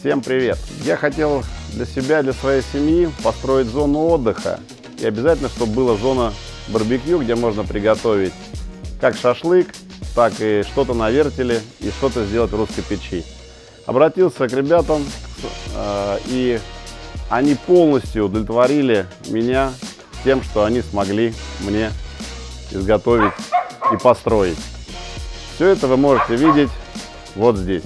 Всем привет! Я хотел для себя, для своей семьи построить зону отдыха. И обязательно, чтобы была зона барбекю, где можно приготовить как шашлык, так и что-то на вертеле и что-то сделать в русской печи. Обратился к ребятам, и они полностью удовлетворили меня тем, что они смогли мне изготовить и построить. Все это вы можете видеть вот здесь.